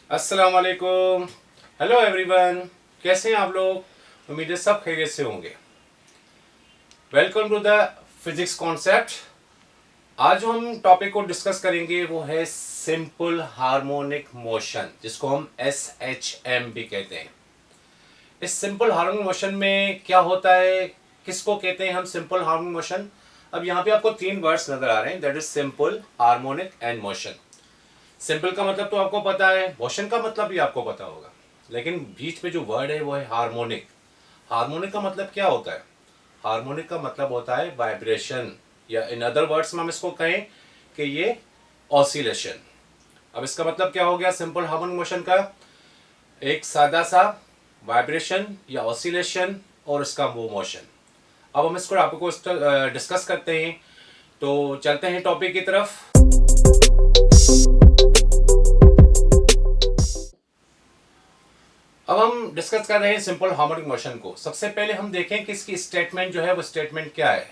अस्सलाम वालेकुम। Hello everyone, कैसे हैं आप लोग। उम्मीद है सब खैरियत से होंगे। Welcome to the physics concept. आज जो हम टॉपिक को डिस्कस करेंगे वो है सिंपल हार्मोनिक मोशन, जिसको हम SHM भी कहते हैं। इस सिंपल हार्मोनिक मोशन में क्या होता है, किसको कहते हैं हम सिंपल हार्मोनिक मोशन। अब यहाँ पे आपको तीन वर्ड्स नजर आ रहे हैं, that is simple, harmonic and motion. Simple का मतलब तो आपको पता है, मोशन का मतलब भी आपको पता होगा, लेकिन बीच में जो वर्ड है वो है हार्मोनिक। हार्मोनिक का मतलब क्या होता है? हार्मोनिक का मतलब होता है वाइब्रेशन, या इन अदर वर्ड्स में हम इसको कहें कि ये ऑसिलेशन। अब इसका मतलब क्या हो गया सिंपल हार्मोनिक मोशन का? एक सादा सा वाइब्रेशन या ऑसिलेशन और इसका वो मोशन। अब हम इसको आपको डिस्कस करते हैं, तो चलते हैं टॉपिक की तरफ। अब हम डिस्कस कर रहे हैं सिंपल हार्मोनिक मोशन को। सबसे पहले हम देखें कि इसकी स्टेटमेंट जो है वो स्टेटमेंट क्या है।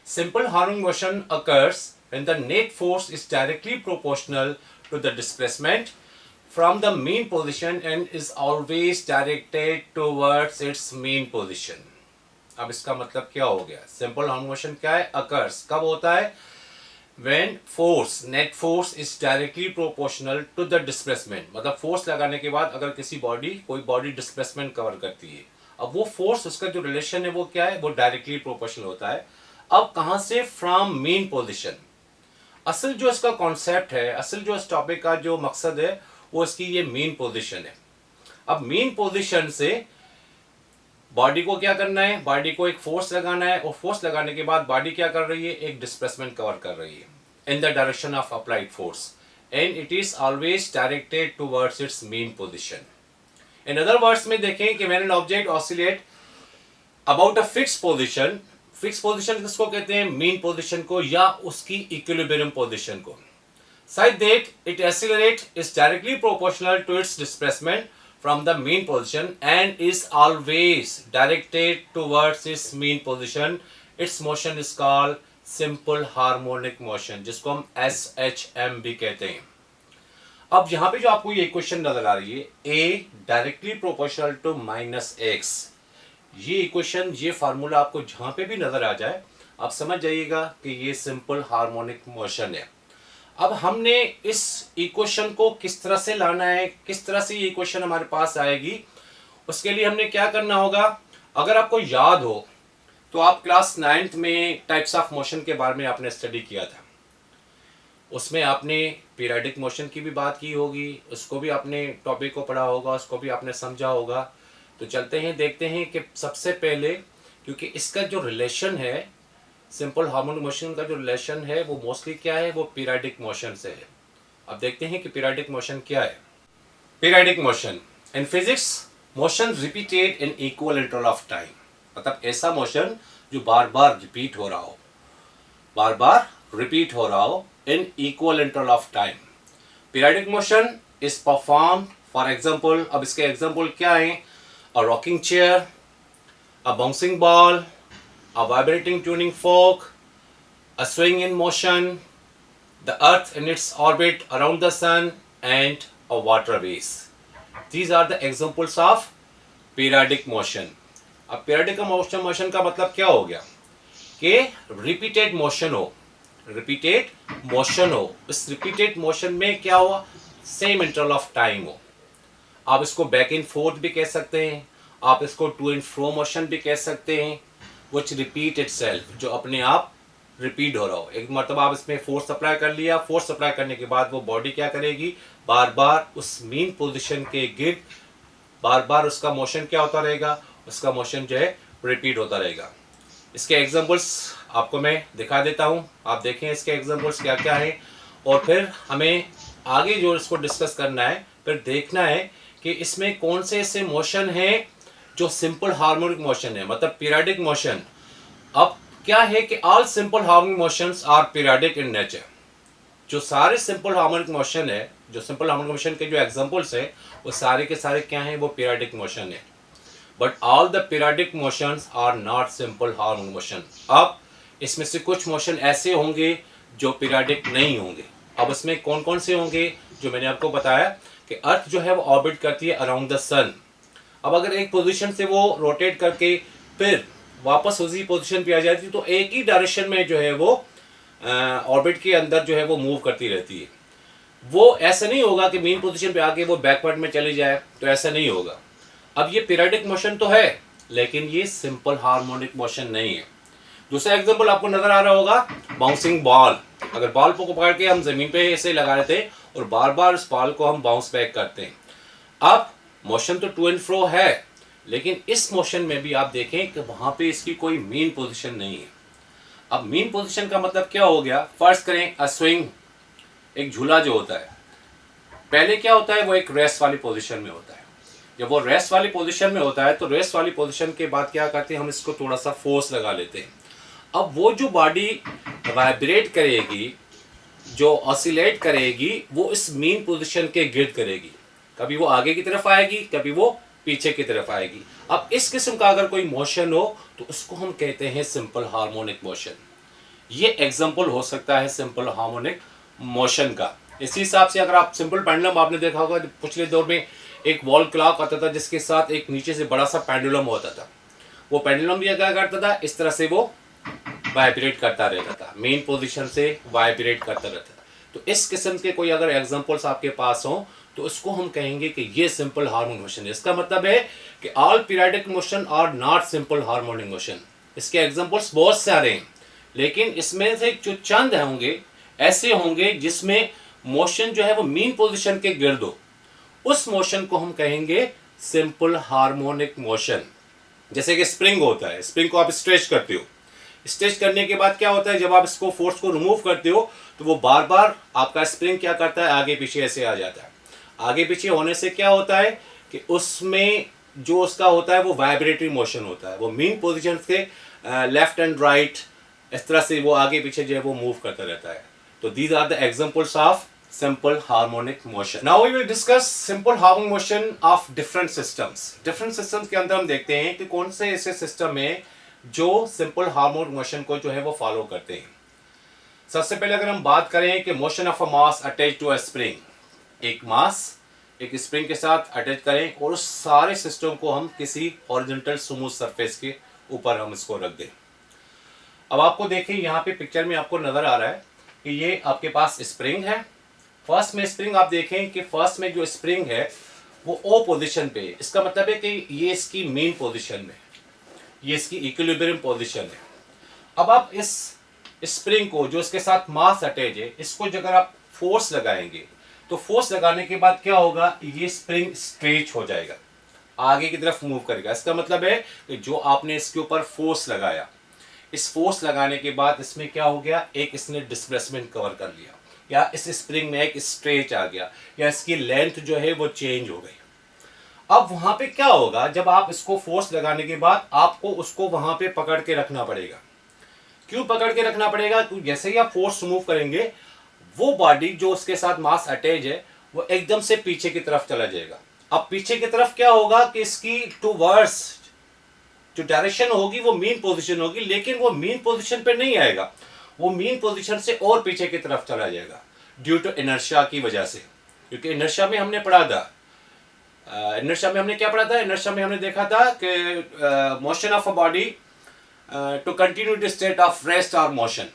Simple harmonic motion occurs when the net force is directly proportional to the displacement from the mean position and is always directed towards its mean position. अब इसका मतलब क्या हो गया? सिंपल हार्मोनिक मोशन क्या है? अकर्स कब होता है? when force net force is directly proportional to the displacement, मतलब फोर्स लगाने के बाद अगर कोई बॉडी डिस्प्लेसमेंट कवर करती है, अब वो फोर्स, उसका जो रिलेशन है वो क्या है? वो डायरेक्टली प्रोपोर्शनल होता है। अब कहां से? From mean position. असल जो इसका कॉन्सेप्ट है, असल जो इस टॉपिक का जो मकसद है वो इसकी ये मीन पोजीशन है। अब मीन पोजीशन से बॉडी को क्या करना है? बॉडी को एक फोर्स लगाना है, और फोर्स लगाने के बाद बॉडी क्या कर रही है? एक डिस्प्लेसमेंट कवर कर रही है in the direction of applied force, and it is always directed towards its mean position. In other words में देखें कि when an object oscillate about a fix position, fix position किसको कहते हैं? मीन पोजीशन को, या उसकी इक्विलिब्रियम पोजीशन को। such that it accelerate is directly proportional to its displacement from the mean position and is always directed towards its mean position. Its motion is called simple harmonic motion, जिसको हम SHM भी कहते हैं। अब यहाँ पे जो आपको ये इक्वेशन नजर आ रही है, A directly proportional to -x, ये इक्वेशन, ये फार्मूला आपको जहां पे भी नजर आ जाए आप समझ जाइएगा कि ये सिंपल हार्मोनिक मोशन है। अब हमने इस इक्वेशन को किस तरह से लाना है, किस तरह से ये इक्वेशन हमारे पास आएगी, उसके लिए हमने क्या करना होगा। अगर आपको याद हो तो आप क्लास 9th में टाइप्स ऑफ मोशन के बारे में आपने स्टडी किया था। उसमें आपने पीरियडिक मोशन की भी बात की होगी, उसको भी आपने टॉपिक को पढ़ा होगा, उसको भी आपने समझा होगा। तो चलते हैं, देखते हैं कि सबसे पहले, क्योंकि इसका जो रिलेशन है, सिंपल हार्मोनिक मोशन का जो रिलेशन है वो मोस्टली क्या है? वो पीरियडिक मोशन से है। अब देखते हैं कि पीरियडिक मोशन क्या है। Periodic motion in physics, motion repeated in equal interval of time, मतलब ऐसा मोशन जो बार बार रिपीट हो रहा हो, बार बार रिपीट हो रहा हो in equal interval of time. Periodic motion is perform, for example, अब इसके एग्जांपल क्या है? अ rocking chair, a bouncing ball, a vibrating tuning fork, a swing in motion, the earth in its orbit around the sun, and a water vase. These are the examples of periodic motion. अब periodic motion का मतलब क्या हो गया? कि repeated motion हो, repeated motion हो। इस repeated motion में क्या हुआ? Same interval of time हो। आप इसको बैक एंड फोर्थ भी कह सकते हैं, आप इसको टू एंड फ्रो मोशन भी कह सकते हैं, which repeat itself, जो अपने आप रिपीट हो रहा हो। एक मरतबा आप इसमें फोर्स अप्लाई कर लिया, फोर्स अप्लाई करने के बाद वो बॉडी क्या करेगी? बार बार उस मीन पोजीशन के गिर्द बार बार उसका मोशन क्या होता रहेगा? उसका मोशन जो है रिपीट होता रहेगा। इसके एग्जांपल्स आपको मैं दिखा देता हूँ, आप देखें इसके एग्जांपल्स क्या क्या है, और फिर हमें आगे जो इसको डिस्कस करना है, फिर देखना है कि इसमें कौन से ऐसे मोशन हैं जो सिंपल हार्मोनिक मोशन है, मतलब पीरियडिक मोशन। अब क्या है कि all simple harmonic motions are periodic in nature. जो सारे सिंपल हार्मोनिक मोशन है, जो सिंपल हार्मोनिक मोशन के जो एग्जांपल्स है, वो सारे के सारे क्या हैं? वो पीरियडिक मोशन है। But all the periodic motions are not simple harmonic motion. अब इसमें से कुछ मोशन ऐसे होंगे जो पीरियडिक नहीं होंगे। अब इसमें कौन कौन से होंगे? जो मैंने आपको बताया कि अर्थ जो है वो ऑर्बिट करती है अराउंड द सन। अब अगर एक पोजीशन से वो रोटेट करके फिर वापस उसी पोजीशन पे आ जाती है तो एक ही डायरेक्शन में जो है वो ऑर्बिट के अंदर जो है वो मूव करती रहती है। वो ऐसा नहीं होगा कि मेन पोजीशन पे आके वो बैकवर्ड में चली जाए, तो ऐसा नहीं होगा। अब ये पीरियडिक मोशन तो है लेकिन ये सिंपल हार्मोनिक मोशन नहीं है। दूसरा एग्जांपल आपको नजर आ रहा होगा, बाउंसिंग बॉल। अगर बॉल को पकड़ के हम जमीन पे ऐसे लगा रहे थे और बार बार उस बॉल को हम बाउंस बैक करते हैं। अब मोशन तो टू एंड फ्रो है लेकिन इस मोशन में भी आप देखें कि वहां पे इसकी कोई मेन पोजीशन नहीं है। अब मेन पोजीशन का मतलब क्या हो गया, फर्स्ट करें अ स्विंग, एक झूला जो होता है पहले क्या होता है वो एक रेस्ट वाली पोजीशन में होता है। जब वो रेस्ट वाली पोजीशन में होता है तो रेस्ट वाली पोजीशन के बाद क्या करते हैं हम इसको थोड़ा सा फोर्स लगा लेते हैं। अब वो जो बॉडी वाइब्रेट करेगी, जो ऑसिलेट करेगी, वो इस मेन पोजीशन के गिर्द करेगी। कभी वो आगे की तरफ आएगी, कभी वो पीछे की तरफ आएगी। अब इस किस्म का अगर कोई मोशन हो तो उसको हम कहते हैं सिंपल हार्मोनिक मोशन। ये एग्जांपल हो सकता है सिंपल हार्मोनिक मोशन का। इसी हिसाब से अगर आप सिंपल पेंडुलम आपने देखा होगा, पिछले दौर में एक वॉल क्लॉक आता था जिसके साथ एक नीचे से बड़ा सा पेंडुलम होता था। वो पेंडुलम भी क्या करता था, इस तरह से वो वाइब्रेट करता रहता था, मेन पोजीशन से वाइब्रेट करता रहता था। तो इस किस्म के कोई अगर एग्जांपल्स आपके पास हो तो उसको हम कहेंगे कि ये सिंपल हार्मोनिक मोशन है। इसका मतलब है कि all periodic motion are not simple harmonic motion. इसके एग्जांपल्स बहुत सारे हैं लेकिन इसमें से जो चंद होंगे ऐसे होंगे जिसमें मोशन जो है वो मेन पोजीशन के गिर्द हो, उस मोशन को हम कहेंगे सिंपल हार्मोनिक मोशन। जैसे कि स्प्रिंग होता है, स्प्रिंग को आप स्ट्रेच करते हो, स्ट्रेच करने के बाद क्या होता है जब आप इसको फोर्स को रिमूव करते हो तो वो बार बार आपका स्प्रिंग क्या करता है, आगे पीछे ऐसे आ जाता है। आगे पीछे होने से क्या होता है कि उसमें जो उसका होता है वो वाइब्रेटरी मोशन होता है। वो मेन पोजीशन से लेफ्ट एंड राइट इस तरह से वो आगे पीछे जो है वो मूव करता रहता है। तो these are the examples of simple harmonic motion. Now we will discuss simple harmonic motion of different systems. Different systems के अंदर हम देखते हैं कि कौन से ऐसे सिस्टम है जो सिंपल हार्मोनिक मोशन को जो है वो फॉलो करते हैं। सबसे पहले अगर हम बात करें कि motion of a mass attach to a spring, एक मास एक स्प्रिंग के साथ अटैच करें और उस सारे सिस्टम को हम किसी हॉरिजॉन्टल स्मूथ सरफेस के ऊपर हम इसको रख दें। अब आपको देखिए यहाँ पे पिक्चर में आपको नजर आ रहा है कि ये आपके पास स्प्रिंग है। फर्स्ट में स्प्रिंग आप देखें कि फर्स्ट में जो स्प्रिंग है वो ओ पोजीशन पे है। इसका मतलब है कि ये इसकी मेन पोजीशन में, ये इसकी इक्विलिब्रियम पोजीशन है। अब आप इस स्प्रिंग को जो इसके साथ मास अटैच है इसको अगर आप फोर्स लगाएंगे तो फोर्स लगाने के बाद क्या होगा, ये स्प्रिंग स्ट्रेच हो जाएगा, आगे की तरफ मूव करेगा। इसका मतलब है कि जो आपने इसके ऊपर फोर्स लगाया, इस फोर्स लगाने के बाद इसमें क्या हो गया, एक इसने डिस्प्लेसमेंट कवर कर लिया या इस स्प्रिंग में एक स्ट्रेच आ गया या इसकी लेंथ जो है वो चेंज हो गई। अब वहां पे क्या होगा, जब आप इसको फोर्स लगाने के बाद आपको उसको वहां पे पकड़ के रखना पड़ेगा। क्यों पकड़ के रखना पड़ेगा, तो जैसे ही आप फोर्स रिमूव करेंगे वो बॉडी जो उसके साथ मास अटैच है वो एकदम से पीछे की तरफ चला जाएगा। अब पीछे की तरफ क्या होगा कि इसकी टूवर्ड्स जो डायरेक्शन होगी वो मेन पोजीशन होगी, लेकिन वो मेन पोजीशन पे नहीं आएगा, वो मेन पोजीशन से और पीछे की तरफ चला जाएगा ड्यू टू इनर्शिया की वजह से। क्योंकि इनर्शिया में हमने पढ़ा था, इनर्शिया में हमने क्या पढ़ा था, इनर्शिया में हमने देखा था कि motion of a body to continue the state of rest और मोशन।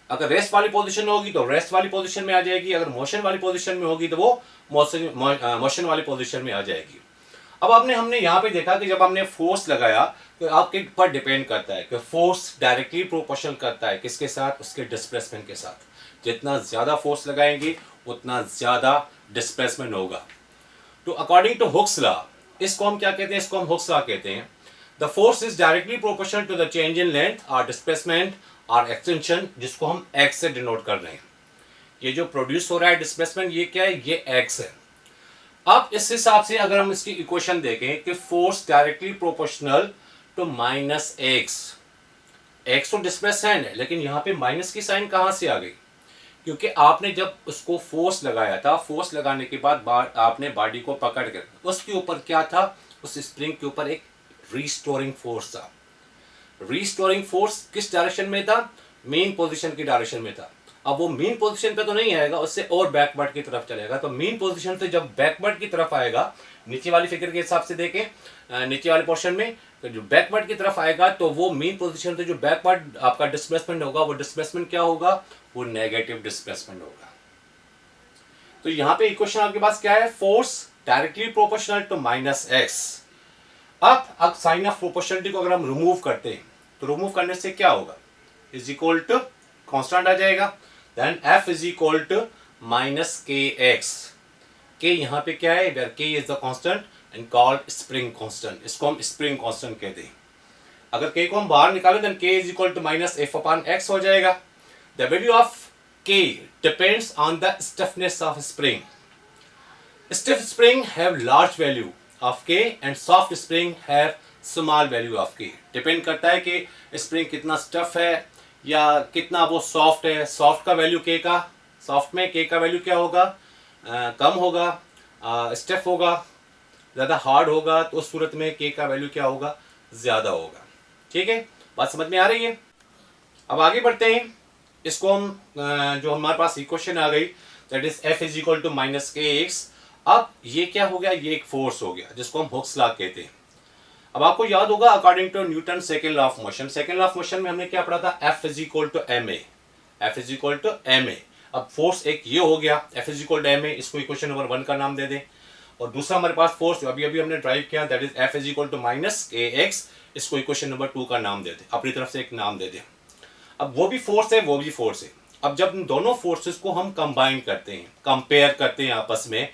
अगर रेस्ट वाली पोजीशन होगी तो रेस्ट वाली पोजीशन में आ जाएगी, अगर मोशन वाली पोजीशन में होगी तो वो मोशन वाली पोजीशन में आ जाएगी। अब हमने यहाँ पे देखा कि जब हमने फोर्स लगाया तो आपके ऊपर डिपेंड करता है कि फोर्स डायरेक्टली प्रोपोर्शनल करता है किसके साथ, उसके डिस्प्लेसमेंट के साथ। जितना ज्यादा फोर्स लगाएंगे उतना ज्यादा डिस्प्लेसमेंट होगा। तो अकॉर्डिंग टू हुक्स लॉ, इसको हम क्या कहते हैं, इसको हम हुक्स लॉ कहते हैं। The force is directly proportional to the change in length और डिस्प्लेसमेंट और एक्सटेंशन, जिसको हम एक्स से डिनोट कर रहे हैं। ये जो प्रोड्यूस हो रहा है डिस्प्लेसमेंट, ये क्या है, ये एक्स है। अब इस हिसाब से अगर हम इसकी इक्वेशन देखें कि force directly proportional to minus X, X तो डिस्प्लेसमेंट है लेकिन यहाँ पे माइनस की साइन कहाँ से आ गई, क्योंकि आपने जब उसको फोर्स लगाया था, फोर्स लगाने के बाद आपने बॉडी को पकड़ कर उसके ऊपर क्या था, उस स्प्रिंग के ऊपर एक रिस्टोरिंग फोर्स था। रिस्टोरिंग फोर्स किस डायरेक्शन में था, मेन पोजीशन की डायरेक्शन में था। अब वो मीन पोजीशन पे तो नहीं आएगा, उससे और बैकवर्ड की तरफ चलेगा। तो मीन पोजीशन से जब बैकवर्ड की तरफ आएगा, नीचे वाली फिगर के हिसाब से देखें, नीचे वाले पोर्शन में तो जो बैकवर्ड की तरफ आएगा तो वो मीन पोजीशन से जो बैकवर्ड आपका डिस्प्लेसमेंट होगा, वो डिस्प्लेसमेंट क्या होगा, वो नेगेटिव डिस्प्लेसमेंट होगा। तो यहाँ पे इक्वेशन आपके पास क्या है, force directly proportional to minus X. अब साइन ऑफ प्रोपोर्शनलिटी को अगर हम रिमूव करते हैं तो रिमूव करने से क्या होगा, इज इक्वल टू कांस्टेंट आ जाएगा, then F is equal to minus K X. K यहाँ पे क्या है, where K is the constant and called spring constant, इसको हम स्प्रिंग कांस्टेंट कहते हैं। अगर के को हम बाहर निकालें then K is equal to minus F upon X हो जाएगा। The value of K depends on the stiffness of spring. Stiff spring have large value of K and soft spring have small value of K. Depend करता है कि spring कितना stuff है या कितना वो सॉफ्ट है। सॉफ्ट का वैल्यू K का, सॉफ्ट में K का वैल्यू क्या होगा, कम होगा, स्टफ होगा, ज़्यादा हार्ड होगा तो उस सूरत में K का वैल्यू क्या होगा, ज़्यादा होगा। ठीक है, बात समझ में आ रही है। अब आगे बढ़ते हैं, इसको हम जो हमारे पास इक्वेशन आ गई that is F is equal to minus K X. अब ये क्या हो गया, ये एक फोर्स हो गया जिसको हम हुक्स लॉ कहते हैं। अब आपको याद होगा according to Newton second law of motion, second law of motion में हमने क्या पढ़ा था, F is equal to M A, F is equal to M A. अब फोर्स एक ये हो गया F is equal to M A, इसको इक्वेशन नंबर 1 का नाम दे दें। और दूसरा हमारे पास फोर्स जो अभी अभी हमने ड्राइव किया that is F is equal to minus K X, इसको इक्वेशन नंबर 2 का नाम दे दें, अपनी तरफ से एक नाम दे दें। अब वो भी फोर्स है, वो भी फोर्स है। अब जब इन दोनों फोर्सेस को हम कंबाइन करते हैं, कंपेयर करते हैं आपस में,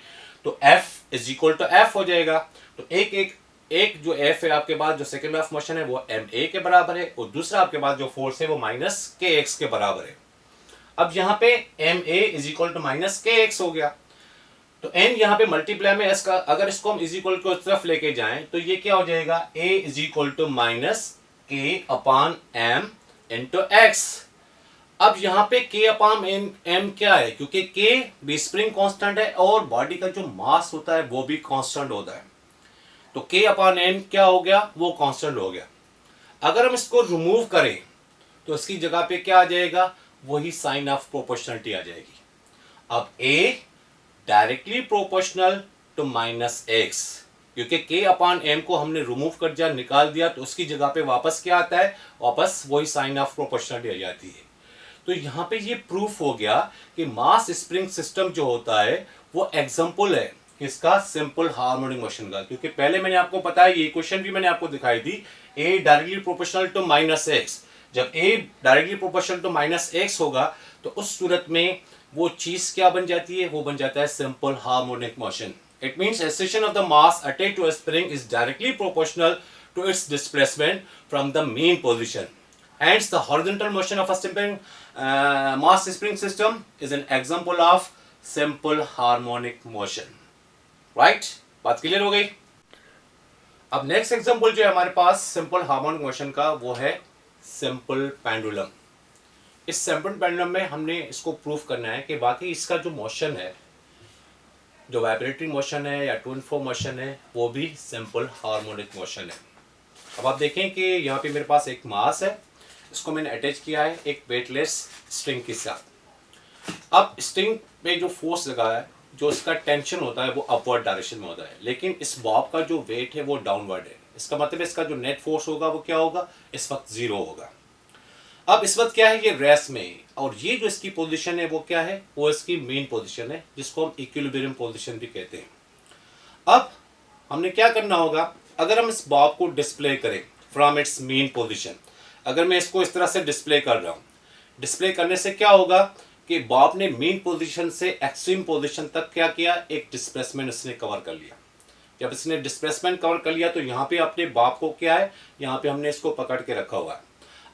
तो F is equal to F हो जाएगा। तो एक जो F है आपके पास, जो सेकंड लॉ ऑफ मोशन है, वो एम ए के बराबर है, और दूसरा आपके पास जो फोर्स है वो माइनस के एक्स के बराबर है। अब यहाँ पे M A is equal to minus K X हो गया, तो एन यहाँ पे मल्टीप्लाई में इसका, अगर इसको हम इज इक्वल को इस तरफ लेके जाएं तो ये क्या हो जाएगा, ए इज इक्वल टू माइनस के अपॉन एम इंटू एक्स। अब यहाँ पे K अपॉन एम क्या है, क्योंकि K भी स्प्रिंग कांस्टेंट है और बॉडी का जो मास होता है वो भी कांस्टेंट होता है, तो K अपॉन एम क्या हो गया, वो कांस्टेंट हो गया। अगर हम इसको रिमूव करें तो इसकी जगह पे क्या आ जाएगा, वही साइन ऑफ प्रोपोर्शनलिटी आ जाएगी। अब A directly proportional to minus X, क्योंकि K अपॉन एम को हमने रिमूव कर दिया, निकाल दिया, तो उसकी जगह पे वापस क्या आता है, वापस वही साइन ऑफ प्रोपोर्शनलिटी आ जाती है। तो यहाँ पे ये प्रूफ हो गया कि मास स्प्रिंग सिस्टम जो होता है वो एग्जाम्पल है किसका, सिंपल हार्मोनिक मोशन का। क्योंकि पहले मैंने आपको बताया, ये क्वेश्चन भी मैंने आपको दिखाई दी, A directly proportional to minus X. जब A directly proportional to minus X होगा तो उस सूरत में वो चीज क्या बन जाती है, वो बन जाता है simple harmonic motion. It means acceleration of the mass attached to a spring is directly proportional to its displacement from the mean position. Hence, the horizontal motion of a spring, mass spring system is an example of simple harmonic motion. Right? बात clear हो गई। अब next example जो है हमारे पास simple harmonic motion का, वो है सिंपल पेंडुलम। इस सिंपल पेंडुलम में हमने इसको प्रूफ करना है कि बाकी इसका जो मोशन है, जो वाइब्रेटरी मोशन है या टू एंड फ्रो मोशन है, वो भी सिंपल हार्मोनिक मोशन है। अब आप देखें कि यहाँ पे मेरे पास एक मास है, इसको मैंने अटैच किया है एक वेटलेस स्ट्रिंग के साथ। अब स्ट्रिंग पे जो फोर्स लगा है, जो इसका टेंशन होता है वो अपवर्ड डायरेक्शन में होता है, लेकिन इस बॉब का जो वेट है वो डाउनवर्ड है। इसका मतलब इसका जो नेट फोर्स होगा वो क्या होगा, इस वक्त 0 होगा। अब इस वक्त क्या है, ये रेस्ट में, और ये जो इसकी पोजीशन है वो क्या है, वो इसकी मेन पोजीशन है, जिसको हम इक्विलिब्रियम पोजीशन भी कहते हैं। अब हमने क्या करना होगा, अगर हम इस बॉब को डिस्प्ले करें फ्रॉम इट्स मेन पोजीशन, अगर मैं इसको इस तरह से डिस्प्ले कर रहा हूँ, डिस्प्ले करने से क्या होगा कि बॉब ने मेन पोजीशन से एक्सट्रीम पोजीशन तक क्या किया, एक डिस्प्लेसमेंट इसने कवर कर लिया। जब इसने डिस्प्लेसमेंट कवर कर लिया तो यहाँ पे अपने बॉब को क्या है, यहाँ पे हमने इसको पकड़ के रखा हुआ है।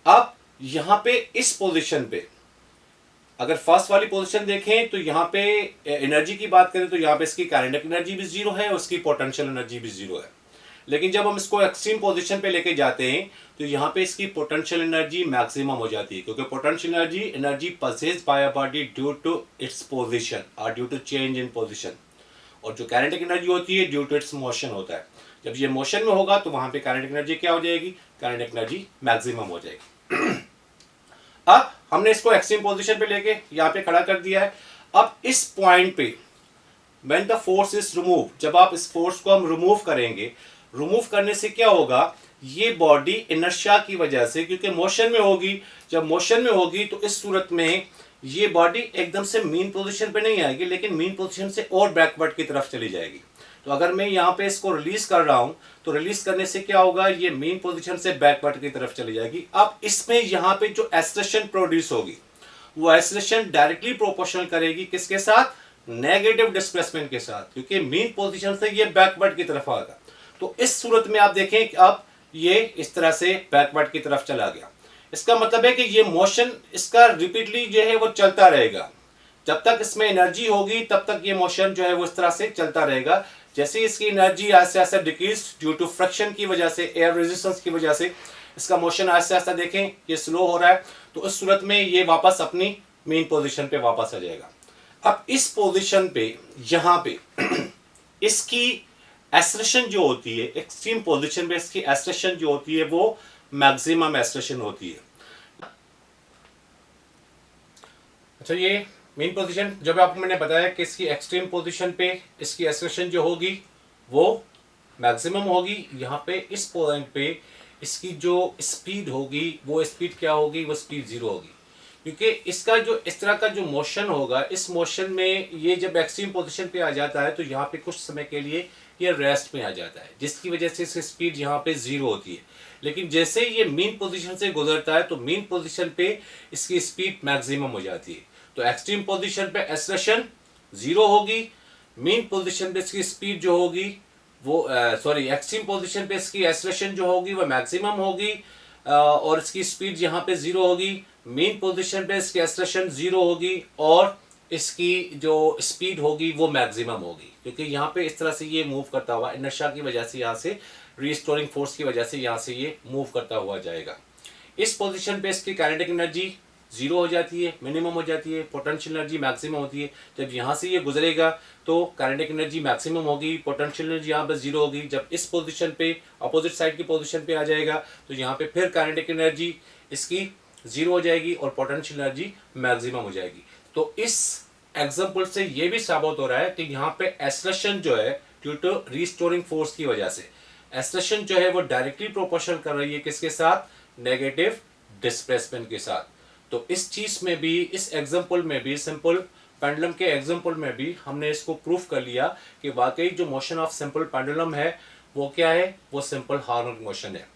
अब यहाँ पे इस पोजीशन पे अगर फर्स्ट वाली पोजीशन देखें तो यहाँ पे एनर्जी की बात करें तो यहाँ पे इसकी काइनेटिक एनर्जी भी 0 है और उसकी पोटेंशियल एनर्जी भी 0 है। लेकिन जब हम इसको एक्सट्रीम पोजीशन पे लेके जाते हैं तो यहाँ पे इसकी पोटेंशियल एनर्जी मैक्सिमम हो जाती है, क्योंकि potential energy possessed by a body due to its position और due to change in position, और जो काइनेटिक एनर्जी होती है ड्यू टू इट्स मोशन होता है। जब ये मोशन में होगा तो वहाँ पे काइनेटिक एनर्जी क्या हो जाएगी, काइनेटिक एनर्जी मैक्सिमम हो जाएगी। अब हमने इसको एक्सट्रीम पोजीशन पे लेके यहाँ पे खड़ा कर दिया है। अब इस पॉइंट पे when the force is remove, जब आप इस फोर्स को हम रिमूव करेंगे, रिमूव करने से क्या होगा, ये बॉडी इनर्शिया की वजह से, क्योंकि मोशन में होगी, जब मोशन में होगी तो इस सूरत में ये बॉडी एकदम से मीन पोजीशन पे नहीं आएगी, लेकिन मीन पोजीशन से और बैकवर्ड की तरफ चली जाएगी। तो अगर मैं यहाँ पे इसको रिलीज कर रहा हूं तो रिलीज करने से क्या होगा, ये मीन पोजीशन से बैकवर्ड की तरफ चली जाएगी। अब इसमें यहाँ पे जो एक्सेलरेशन प्रोड्यूस होगी वो एक्सेलरेशन डायरेक्टली प्रोपोर्शनल करेगी किसके साथ, नेगेटिव डिस्प्लेसमेंट के साथ, क्योंकि मीन पोजीशन से ये बैकवर्ड की तरफ आएगा। तो इस सूरत में आप देखें कि अब ये इस तरह से बैकवर्ड की तरफ चला गया। इसका मतलब है कि ये मोशन इसका रिपीटली जो है वो चलता रहेगा, जब तक इसमें एनर्जी होगी तब तक ये मोशन जो है वो इस तरह से चलता रहेगा। जैसे इसकी एनर्जी आस्ते आस्ते डिक्रीज ड्यू टू फ्रिक्शन की वजह से, एयर रेजिस्टेंस की वजह से इसका मोशन आस्ते आस्ते देखें ये स्लो हो रहा है, तो उस सूरत में ये वापस अपनी मेन पोजीशन पे वापस आ जाएगा। अब इस पोजीशन पे यहाँ पे इसकी एक्सेलरेशन जो होती है, एक्सट्रीम पोजीशन पे इसकी एक्सेलरेशन जो होती है वो मैक्सिमम एक्सेलरेशन होती है। अच्छा, ये मेन पोजीशन जब आपको मैंने बताया कि इसकी एक्सट्रीम पोजीशन पे इसकी एक्सेलरेशन जो होगी वो मैक्सिमम होगी। यहाँ पे इस पॉइंट पे इसकी जो स्पीड होगी वो स्पीड क्या होगी, वो स्पीड जीरो होगी, क्योंकि इसका जो इस तरह का जो मोशन होगा, इस मोशन में ये जब एक्सट्रीम पोजीशन पे आ जाता है तो यहाँ पे कुछ समय के लिए ये रेस्ट में आ जाता है, जिसकी वजह से इसकी स्पीड यहाँ पे जीरो होती है। लेकिन जैसे ये मीन पोजीशन से गुजरता है तो मीन पोजीशन पे इसकी स्पीड मैक्सिमम हो जाती है। तो एक्सट्रीम पोजीशन पे एक्सेलरेशन जीरो होगी, मीन पोजीशन पे इसकी स्पीड जो होगी वो एक्सट्रीम पोजीशन पे इसकी एक्सेलरेशन जो होगी वो मैक्सिमम होगी और इसकी स्पीड यहाँ पे जीरो होगी। मीन पोजीशन पे इसकी एक्सेलरेशन जीरो होगी और इसकी जो स्पीड होगी वो मैक्सिमम होगी, क्योंकि यहाँ पे इस तरह से ये मूव करता हुआ इनर्शिया की वजह से, यहाँ से रीस्टोरिंग फोर्स की वजह से यहाँ से ये मूव करता हुआ जाएगा। इस पोजीशन पे इसकी काइनेटिक एनर्जी जीरो हो जाती है, मिनिमम हो जाती है, पोटेंशियल एनर्जी मैक्सिमम होती है। जब यहाँ से ये गुजरेगा तो काइनेटिक एनर्जी मैक्सिमम होगी, पोटेंशियल एनर्जी यहाँ पर जीरो होगी। जब इस पोजीशन पे अपोजिट साइड की पोजीशन पे आ जाएगा तो यहाँ पे फिर काइनेटिक एनर्जी इसकी जीरो हो जाएगी और पोटेंशियल एनर्जी मैक्सिमम हो जाएगी। तो इस एग्जाम्पल से ये भी साबित हो रहा है कि यहाँ पे एक्सेलरेशन जो है ड्यू टू रीस्टोरिंग फोर्स की वजह से एक्सेलरेशन जो है वो डायरेक्टली प्रोपोर्शनल कर रही है किसके साथ, नेगेटिव डिस्प्लेसमेंट के साथ। तो इस चीज में भी, इस एग्जाम्पल में भी, सिंपल पेंडुलम के एग्जाम्पल में भी हमने इसको प्रूफ कर लिया कि वाकई जो मोशन ऑफ सिंपल पेंडुलम है वो क्या है, वो सिंपल हार्मोनिक मोशन है।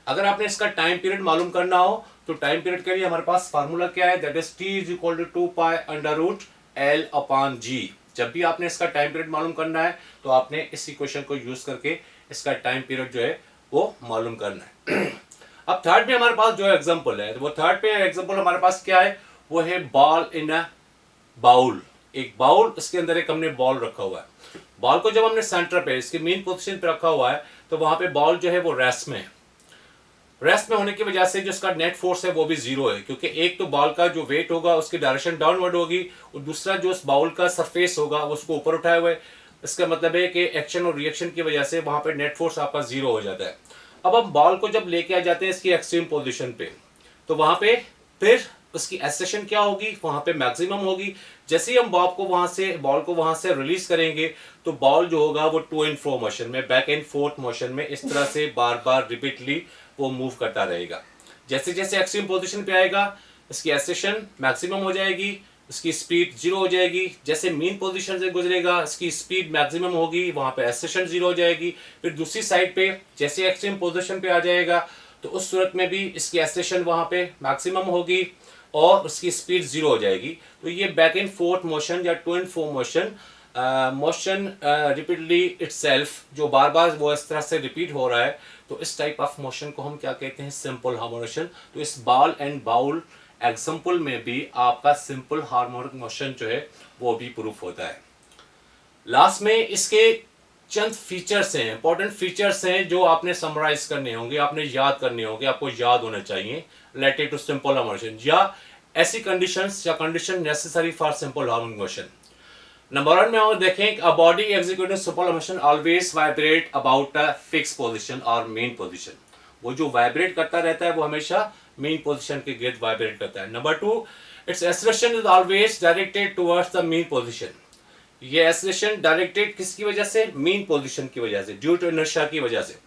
अगर आपने इसका टाइम पीरियड मालूम करना हो तो टाइम पीरियड के लिए हमारे पास फार्मूला क्या है, that is t is equal to 2 pi under root L upon G। जब भी आपने इसका टाइम पीरियड मालूम करना है तो आपने इस इक्वेशन को यूज करके इसका टाइम पीरियड जो है वो मालूम करना है। अब थर्ड पे हमारे पास जो एग्जांपल है, वो थर्ड पे एग्जांपल हमारे पास क्या है, वो है बॉल इन अ बाउल। एक बाउल, इसके अंदर एक हमने बॉल रखा हुआ है। बॉल को जब हमने सेंटर पे इसके मेन पोजीशन पे रखा हुआ है तो वहां पे बॉल जो है वो रेस्ट में है। रेस्ट में होने की वजह से जो इसका नेट फोर्स है वो भी जीरो है, क्योंकि एक तो बॉल का जो वेट होगा उसकी डायरेक्शन डाउनवर्ड होगी और दूसरा जो उस बाउल का सरफेस होगा उसको ऊपर उठाए हुए। इसका मतलब है कि एक्शन और रिएक्शन की वजह से वहां पे नेट फोर्स आपका जीरो हो जाता है। अब हम बॉल को जब लेके आ जाते हैं इसकी एक्सट्रीम पोजीशन पे तो वहां पे फिर उसकी एक्सेलरेशन क्या होगी, वहां पे मैक्सिमम होगी। जैसे ही हम बॉल को वहां से रिलीज करेंगे तो बॉल जो होगा वो टू एंड फ्रो मोशन में, बैक एंड फोर्थ मोशन में इस तरह से बार बार रिपीटली वो मूव करता रहेगा। जैसे जैसे एक्सट्रीम पोजीशन पे आएगा इसकी एक्सेलरेशन मैक्सिमम हो जाएगी, इसकी स्पीड जीरो हो जाएगी। जैसे मीन पोजीशन से गुजरेगा इसकी स्पीड मैक्सिमम होगी, वहां पे एक्सेलरेशन जीरो हो जाएगी। फिर दूसरी साइड पे जैसे एक्सट्रीम पोजीशन पे आ जाएगा तो उस सूरत में भी इसकी एक्सेलरेशन वहां पे मैक्सिमम होगी और उसकी स्पीड जीरो हो जाएगी। तो ये बैक एंड फोर्थ मोशन या to and fro motion repeatedly itself जो बार बार वो इस तरह से रिपीट हो रहा है, तो इस टाइप ऑफ मोशन को हम क्या कहते हैं, सिंपल हार्मोनिक मोशन। तो इस बॉल एंड बाउल एग्जाम्पल में भी आपका सिंपल हार्मोनिक मोशन जो है वो भी प्रूफ होता है। लास्ट में इसके चंद फीचर्स हैं, इंपॉर्टेंट फीचर्स हैं जो आपने समराइज करने होंगे, आपने याद करने होंगे, आपको याद होने चाहिए related to simple harmonic motion या ऐसी कंडीशंस या condition necessary for simple harmonic motion. Number 1 में और देखें, a body executing simple motion always vibrate about a fix position और मेन पोजीशन। वो जो वाइब्रेट करता रहता है वो हमेशा मीन पोजीशन के गिर्द वाइब्रेट करता है। Number 2, it's acceleration is always directed towards the mean position. ये एक्सेलरेशन डायरेक्टेड किसकी वजह से? मीन पोजीशन की वजह से, ड्यू टू इनर्शिया की वजह से।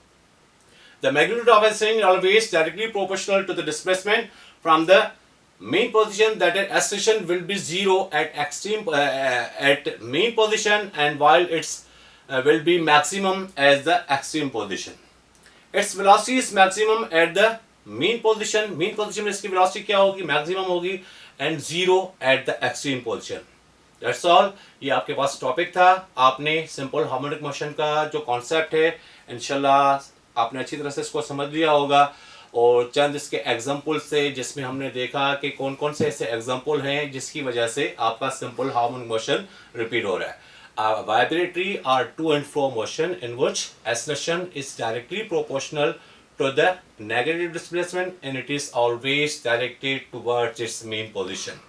The magnitude of acceleration always directly proportional to the displacement from the mean position, that is acceleration will be zero at extreme at mean position, and while its will be maximum as the extreme position. Its velocity is maximum at the mean position. Mean position में इसकी velocity क्या होगी? Maximum होगी, and zero at the extreme position. That's all. ये आपके पास topic था। आपने simple harmonic motion का जो कॉन्सेप्ट है इंशाल्लाह आपने अच्छी तरह से इसको समझ लिया होगा, और चंद इसके एग्जाम्पल से जिसमें हमने देखा कि कौन कौन से ऐसे एग्जाम्पल हैं जिसकी वजह से आपका सिंपल हार्मोनिक मोशन रिपीट हो रहा है। Vibratory or to and fro motion in which acceleration is directly proportional to the negative displacement and it is always directed towards its mean position.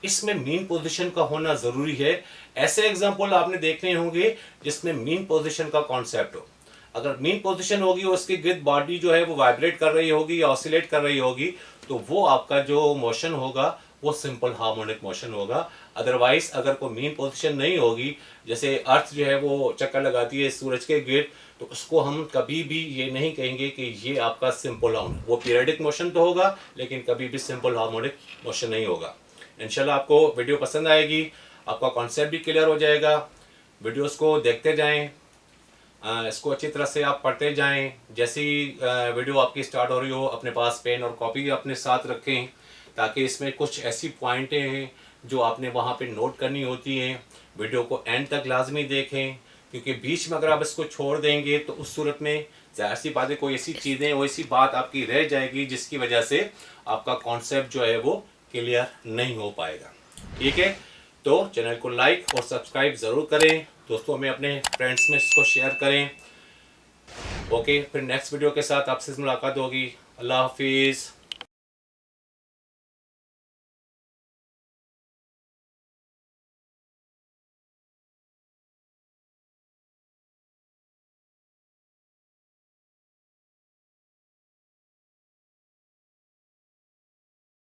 इसमें मीन पोजीशन का होना ज़रूरी है। ऐसे example आपने देखने होंगे जिसमें मीन पोजीशन का कॉन्सेप्ट हो। अगर मीन पोजीशन होगी और उसकी गिर्द बॉडी जो है वो वाइब्रेट कर रही होगी या ऑसिलेट कर रही होगी, तो वो आपका जो मोशन होगा वो सिंपल हार्मोनिक मोशन होगा। अदरवाइज अगर कोई मीन पोजीशन नहीं होगी, जैसे अर्थ जो है वो चक्कर लगाती है सूरज के गिर्द, तो उसको हम कभी भी ये नहीं कहेंगे कि ये आपका सिंपल हार्मोनिक, वो पीरियडिक मोशन तो होगा लेकिन कभी भी सिंपल हार्मोनिक मोशन नहीं होगा। इंशाल्लाह आपको वीडियो पसंद आएगी, आपका कॉन्सेप्ट भी क्लियर हो जाएगा। वीडियोस को देखते जाएं, इसको अच्छी तरह से आप पढ़ते जाएं। जैसी वीडियो आपकी स्टार्ट हो रही हो अपने पास पेन और कॉपी अपने साथ रखें, ताकि इसमें कुछ ऐसी पॉइंटें हैं जो आपने वहाँ पे नोट करनी होती हैं। वीडियो को एंड तक लाजमी देखें, क्योंकि बीच में अगर आप इसको छोड़ देंगे तो उस सूरत में ज़ाहिर सी बात है कोई ऐसी चीज़ें, कोई ऐसी बात आपकी रह जाएगी जिसकी वजह से आपका कॉन्सेप्ट जो है वो क्लियर नहीं हो पाएगा। ठीक है, तो चैनल को लाइक और सब्सक्राइब ज़रूर करें, दोस्तों में अपने फ्रेंड्स में इसको शेयर करें। ओके, फिर नेक्स्ट वीडियो के साथ आपसे मुलाकात होगी। अल्लाह हाफिज़।